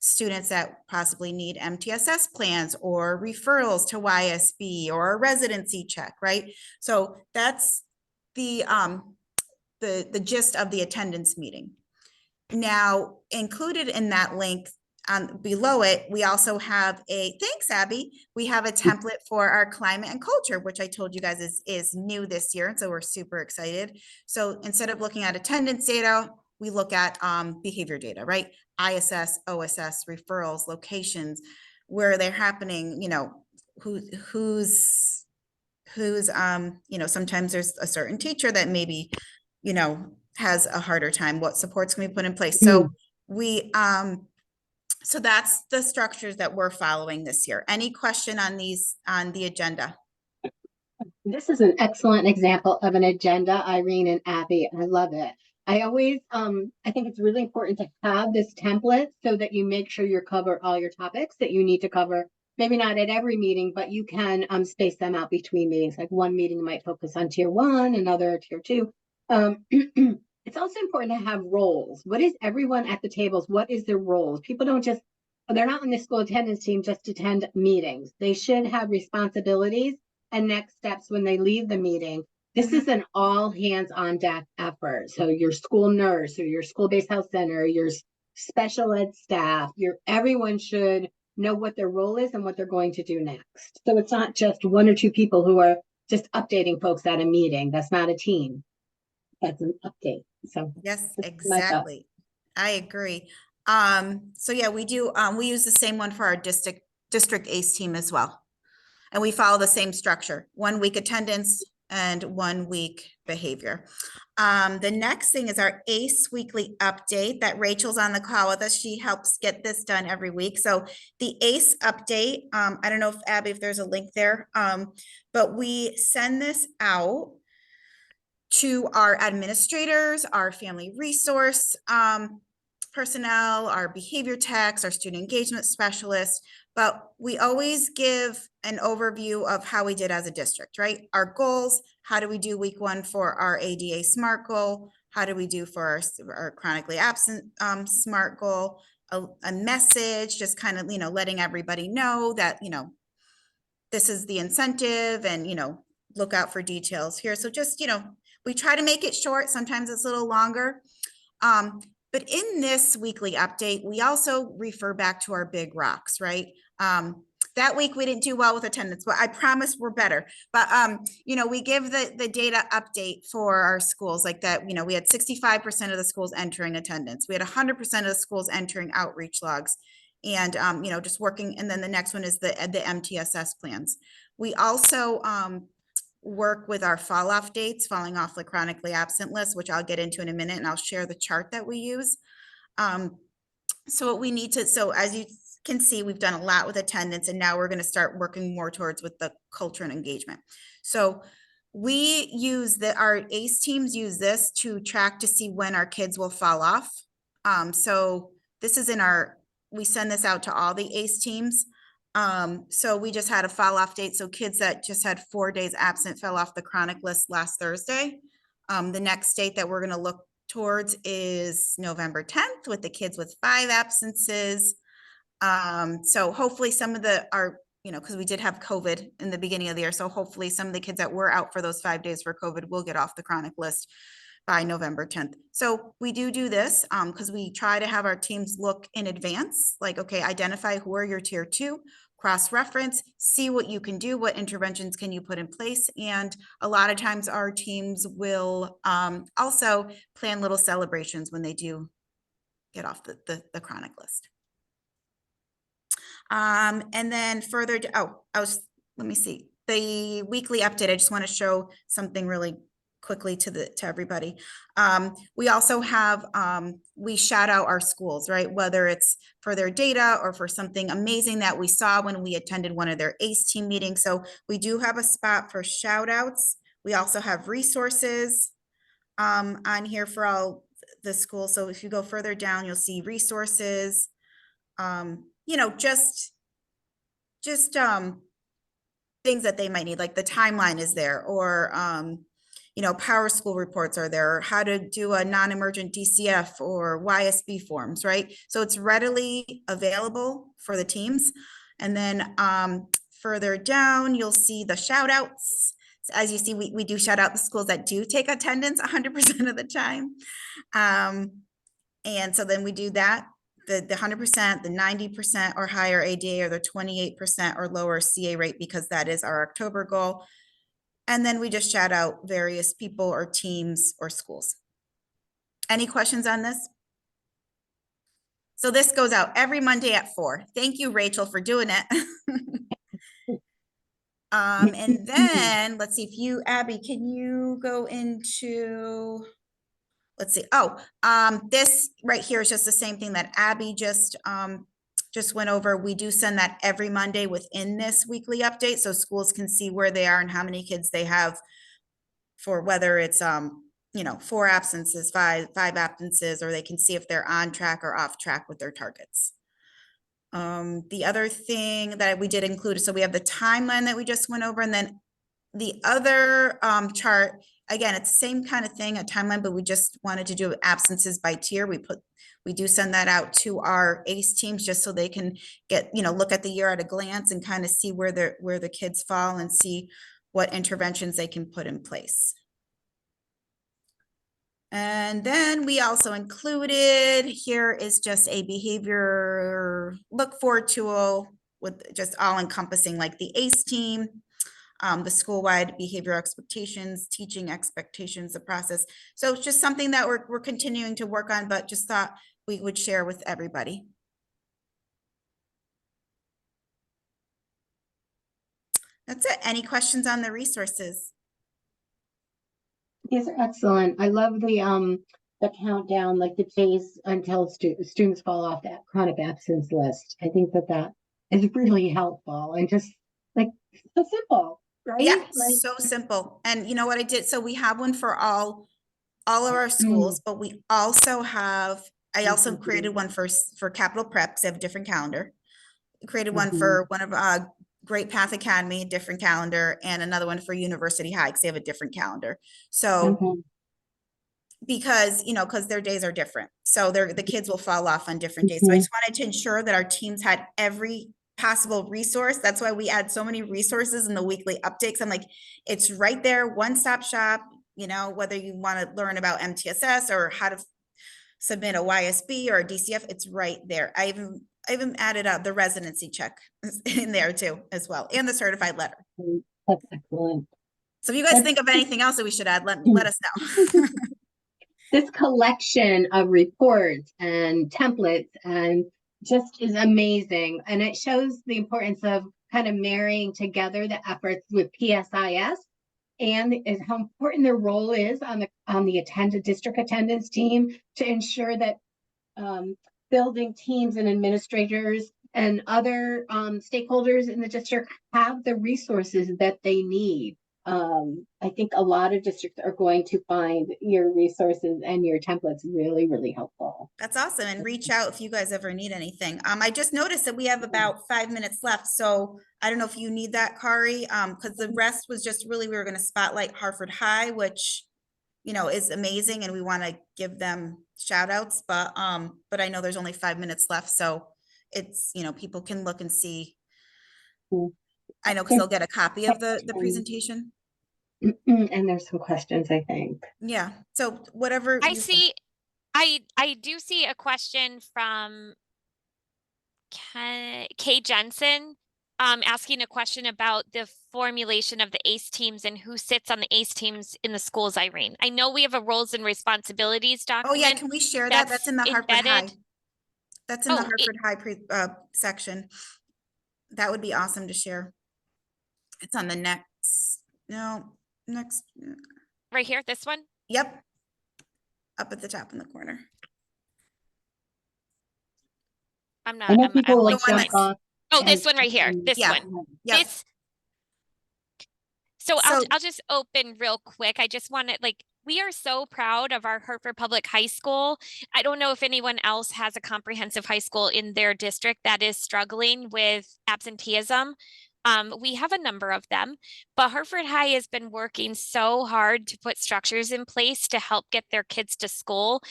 S3: students that possibly need MTSS plans or referrals to YSB or a residency check, right? So that's the gist of the attendance meeting. Now, included in that link below it, we also have thanks, Abby. We have a template for our climate and culture, which I told you guys is new this year. And so we're super excited. So instead of looking at attendance data, we look at behavior data, right? ISS, OSS, referrals, locations, where they're happening, who's sometimes there's a certain teacher that maybe, has a harder time. What supports can we put in place? So so that's the structures that we're following this year. Any question on these on the agenda?
S2: This is an excellent example of an agenda, Irene and Abby. I love it. I always, I think it's really important to have this template so that you make sure you cover all your topics that you need to cover. Maybe not at every meeting, but you can space them out between meetings. Like one meeting might focus on tier 1, another tier 2. It's also important to have roles. What is everyone at the tables? What is their roles? People don't just, they're not on the school attendance team just to attend meetings. They should have responsibilities and next steps when they leave the meeting. This is an all hands on deck effort. So your school nurse or your school-based health center, your special ed staff, everyone should know what their role is and what they're going to do next. So it's not just 1 or 2 people who are just updating folks at a meeting. That's not a team. That's an update. So
S3: yes, exactly. I agree. So yeah, we do, we use the same one for our district ACE team as well. And we follow the same structure, 1 week attendance and 1 week behavior. The next thing is our ACE weekly update that Rachel's on the call with us. She helps get this done every week. So the ACE update, I don't know if Abby, if there's a link there, but we send this out to our administrators, our family resource personnel, our behavior techs, our student engagement specialists, but we always give an overview of how we did as a district, right? Our goals, how do we do week 1 for our ADA SMART goal? How do we do for our chronically absent SMART goal? A message, just kind of, letting everybody know that, this is the incentive and, look out for details here. So just, we try to make it short. Sometimes it's a little longer. But in this weekly update, we also refer back to our big rocks, right? That week we didn't do well with attendance, but I promise we're better. But, we give the data update for our schools like that. We had 65% of the schools entering attendance. We had 100% of the schools entering outreach logs and, just working. And then the next one is the MTSS plans. We also, work with our fall off dates, falling off the chronically absent list, which I'll get into in a minute, and I'll share the chart that we use. So what we need to, so as you can see, we've done a lot with attendance, and now we're going to start working more towards with the culture and engagement. So we use our ACE teams use this to track to see when our kids will fall off. So this is we send this out to all the ACE teams. So we just had a fall off date. So kids that just had 4 days absent fell off the chronic list last Thursday. The next date that we're going to look towards is November 10th with the kids with 5 absences. So hopefully some of because we did have COVID in the beginning of the year. So hopefully some of the kids that were out for those 5 days for COVID will get off the chronic list by November 10th. So we do this because we try to have our teams look in advance, like, okay, identify who are your tier 2, cross-reference, see what you can do, what interventions can you put in place. And a lot of times our teams will also plan little celebrations when they do get off the chronic list. And then further, let me see, the weekly update, I just want to show something really quickly to everybody. We also have, we shout out our schools, right? Whether it's for their data or for something amazing that we saw when we attended one of their ACE team meetings. So we do have a spot for shout outs. We also have resources on here for all the schools. So if you go further down, you'll see resources, just things that they might need, like the timeline is there, or Power School reports are there, or how to do a non-emergent DCF or YSB forms, right? So it's readily available for the teams. And then further down, you'll see the shout outs. So as you see, we do shout out the schools that do take attendance 100% of the time. And so then we do that, the 100%, the 90% or higher ADA, or the 28% or lower CA rate, because that is our October goal. And then we just shout out various people or teams or schools. Any questions on this? So this goes out every Monday at 4. Thank you, Rachel, for doing it. And then let's see if Abby, can you go into, let's see. This right here is just the same thing that Abby just went over. We do send that every Monday within this weekly update, so schools can see where they are and how many kids they have for whether it's 4 absences, 5 absences, or they can see if they're on track or off track with their targets. The other thing that we did include, so we have the timeline that we just went over, and then the other chart, again, it's the same kind of thing, a timeline, but we just wanted to do absences by tier. We do send that out to our ACE teams just so they can get, look at the year at a glance and kind of see where the kids fall and see what interventions they can put in place. And then we also included, here is just a behavior look for tool with just all encompassing, like the ACE team, the school-wide behavior expectations, teaching expectations, the process. So it's just something that we're continuing to work on, but just thought we would share with everybody. That's it. Any questions on the resources?
S2: These are excellent. I love the countdown, like the days until students fall off that chronic absence list. I think that is really helpful and just like so simple, right?
S3: Yeah, so simple. And you know what I did? So we have one for all of our schools, but we also have I also
S2: Mhm.
S3: created one for Capital Preps. They have a different calendar. Created one
S2: Mhm.
S3: for one of Great Path Academy, different calendar, and another one for University High because they have a different calendar. So
S2: Mhm.
S3: because because their days are different, so the kids will fall off on different days. So I
S2: Mhm.
S3: just wanted to ensure that our teams had every possible resource. That's why we add so many resources in the weekly updates. I'm like, it's right there, one-stop shop. Whether you want to learn about MTSS or how to submit a YSB or a DCF, it's right there. I even added the residency check in there too as well, and the certified letter.
S2: That's excellent.
S3: So if you guys
S2: That's-
S3: think of anything else that we should add, let us know.
S2: This collection of reports and templates and just is amazing. And it shows the importance of kind of marrying together the efforts with PSIS and is how important their role is on the district attendance team to ensure that building teams and administrators and other stakeholders in the district have the resources that they need. I think a lot of districts are going to find your resources and your templates really, really helpful.
S3: That's awesome. And reach out if you guys ever need anything. I just noticed that we have about 5 minutes left. So I don't know if you need that, Kari, because the rest was just really, we were going to spotlight Hartford High, which, is amazing. And we want to give them shout outs, but I know there's only 5 minutes left. So it's, people can look and see.
S2: Mm.
S3: I know, because they'll get a copy of the presentation.
S2: And there's some questions, I think.
S3: Yeah. So whatever.
S4: I do see a question from Kay Jensen, asking a question about the formulation of the ACE teams and who sits on the ACE teams in the schools, Irene. I know we have a roles and responsibilities
S3: Oh yeah,
S4: document
S3: can we share that? That's in the Hartford High.
S4: embedded.
S3: That's in the
S4: Oh,
S3: Hartford High section. That would be awesome to share. It's on the next.
S4: right here, this one?
S3: Yep. Up at the top in the corner.
S4: I'm
S2: I know
S4: not,
S2: people
S4: I'm
S2: like
S4: like,
S3: jump
S2: jump
S3: blind.
S2: off.
S4: oh, this one right here, this
S3: Yeah.
S4: one.
S3: Yep.
S4: So
S3: So-
S4: I'll just open real quick. I just want to we are so proud of our Hartford Public High School. I don't know if anyone else has a comprehensive high school in their district that is struggling with absenteeism. We have a number of them, but Hartford High has been working so hard to put structures in place to help get their kids to school.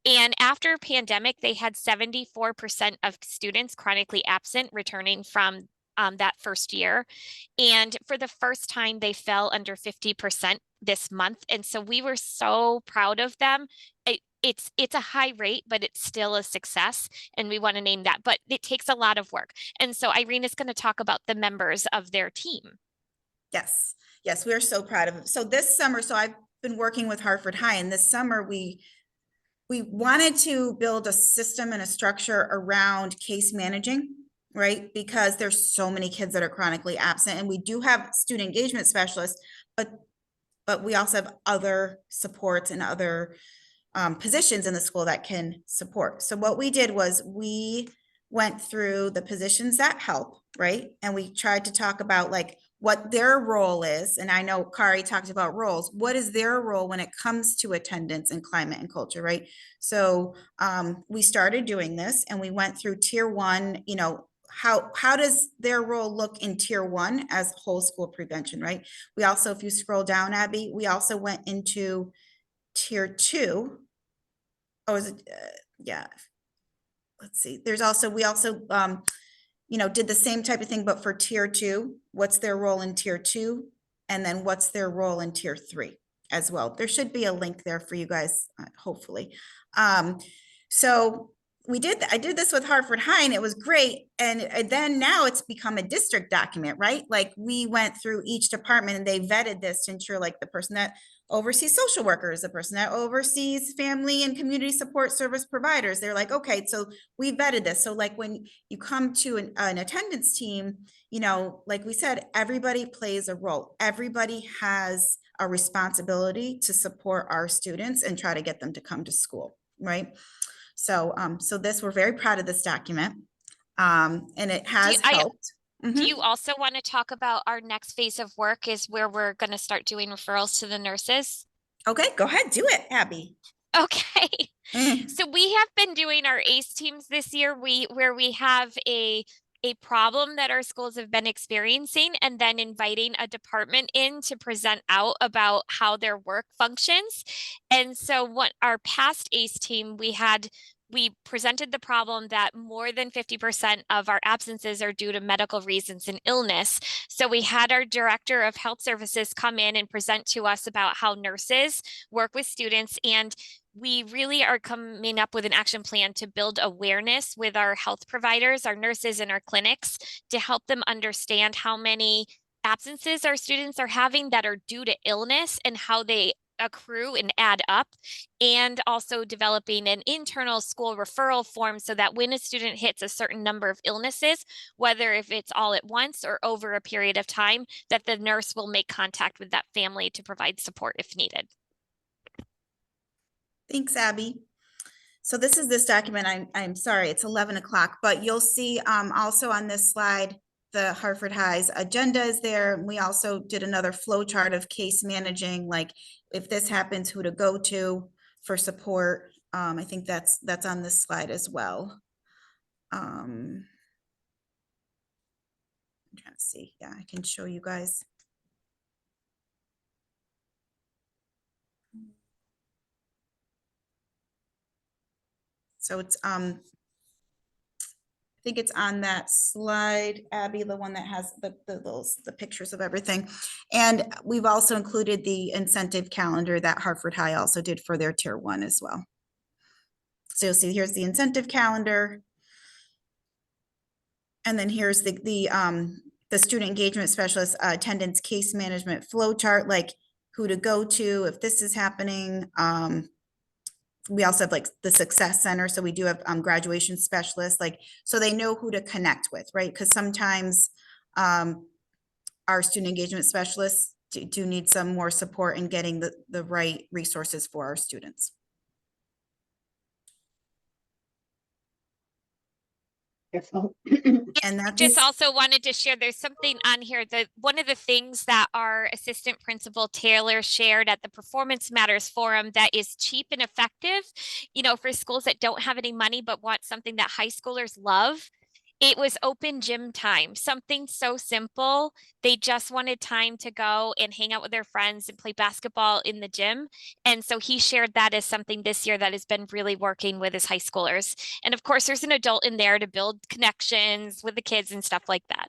S4: And after pandemic, they had 74% of students chronically absent returning from that first year. And for the first time, they fell under 50% this month. And so we were so proud of them. It's a high rate, but it's still a success. And we want to name that, but it takes a lot of work. And so Irene is going to talk about the members of their team.
S3: Yes. Yes, we are so proud of it. So this summer, so I've been working with Hartford High, and this summer we wanted to build a system and a structure around case managing, right? Because there's so many kids that are chronically absent, and we do have student engagement specialists, but we also have other supports and other positions in the school that can support. So what we did was we went through the positions that help, right? And we tried to talk about like what their role is. And I know Kari talked about roles. What is their role when it comes to attendance and climate and culture, right? So we started doing this and we went through tier one, how does their role look in tier one as whole school prevention, right? We also, if you scroll down, Abby, we also went into tier two. Oh, is it? Yeah. Let's see. We also, did the same type of thing, but for tier two. What's their role in tier two? And then what's their role in tier three as well? There should be a link there for you guys, hopefully. So I did this with Hartford High and it was great. And then now it's become a district document, right? Like we went through each department and they vetted this to ensure like the person that oversees social workers, the person that oversees family and community support service providers. They're like, okay, so we vetted this. So like when you come to an attendance team, like we said, everybody plays a role. Everybody has a responsibility to support our students and try to get them to come to school, right? So, we're very proud of this document. And it has helped.
S4: Do you also want to talk about our next phase of work is where we're going to start doing referrals to the nurses?
S3: Okay, go ahead, do it, Abby.
S4: Okay.
S3: Eh,
S4: So we have been doing our ACE teams this year, where we have a problem that our schools have been experiencing and then inviting a department in to present out about how their work functions. And so what our past ACE team, we presented the problem that more than 50% of our absences are due to medical reasons and illness. So we had our director of health services come in and present to us about how nurses work with students, and we really are coming up with an action plan to build awareness with our health providers, our nurses, and our clinics to help them understand how many absences our students are having that are due to illness and how they accrue and add up, and also developing an internal school referral form so that when a student hits a certain number of illnesses, whether if it's all at once or over a period of time, that the nurse will make contact with that family to provide support if needed.
S3: Thanks, Abby. So this is this document. I'm sorry, it's 11 o'clock, but you'll see also on this slide, the Hartford High's agenda is there. We also did another flow chart of case managing, like if this happens, who to go to for support. I think that's on this slide as well. I'm trying to see. Yeah, I can show you guys. So it's I think it's on that slide, Abby, the one that has the pictures of everything. And we've also included the incentive calendar that Hartford High also did for their tier 1 as well. So you'll see here's the incentive calendar. And then here's the student engagement specialist attendance case management flow chart, like who to go to if this is happening. We also have like the success center. So we do have graduation specialists, like, so they know who to connect with, right? Because sometimes our student engagement specialists do need some more support in getting the right resources for our students. And that's
S4: Just also wanted to share, there's something on here that one of the things that our assistant principal Taylor shared at the Performance Matters Forum that is cheap and effective, you know, for schools that don't have any money but want something that high schoolers love. It was open gym time, something so simple. They just wanted time to go and hang out with their friends and play basketball in the gym. And so he shared that as something this year that has been really working with his high schoolers. And of course, there's an adult in there to build connections with the kids and stuff like that.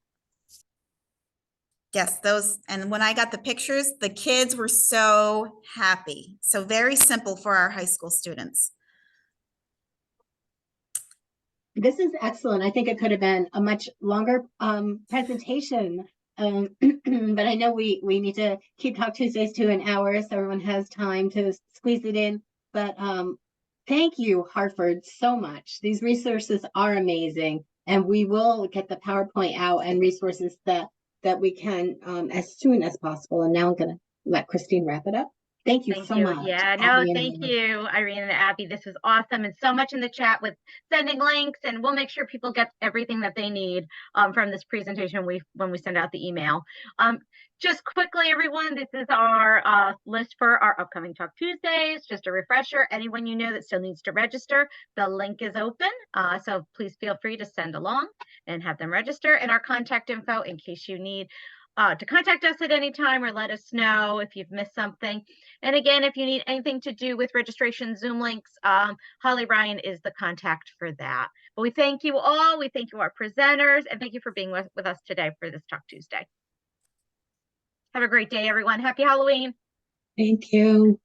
S3: Yes, those, and when I got the pictures, the kids were so happy. So very simple for our high school students.
S2: This is excellent. I think it could have been a much longer presentation. But I know we need to keep Talk Tuesdays to an hour so everyone has time to squeeze it in. But thank you, Hartford, so much. These resources are amazing, and we will get the PowerPoint out and resources that we can as soon as possible. And now I'm going to let Christine wrap it up. Thank you so much.
S1: Yeah, no, thank you, Irene and Abby. This is awesome, and so much in the chat with sending links, and we'll make sure people get everything that they need from this presentation when we send out the email. Just quickly, everyone, this is our list for our upcoming Talk Tuesdays. Just a refresher, anyone you know that still needs to register, the link is open, so please feel free to send along and have them register, and our contact info in case you need to contact us at any time or let us know if you've missed something. And again, if you need anything to do with registration, Zoom links, Holly Ryan is the contact for that. But we thank you all. We thank you, our presenters, and thank you for being with us today for this Talk Tuesday. Have a great day, everyone. Happy Halloween.
S2: Thank you.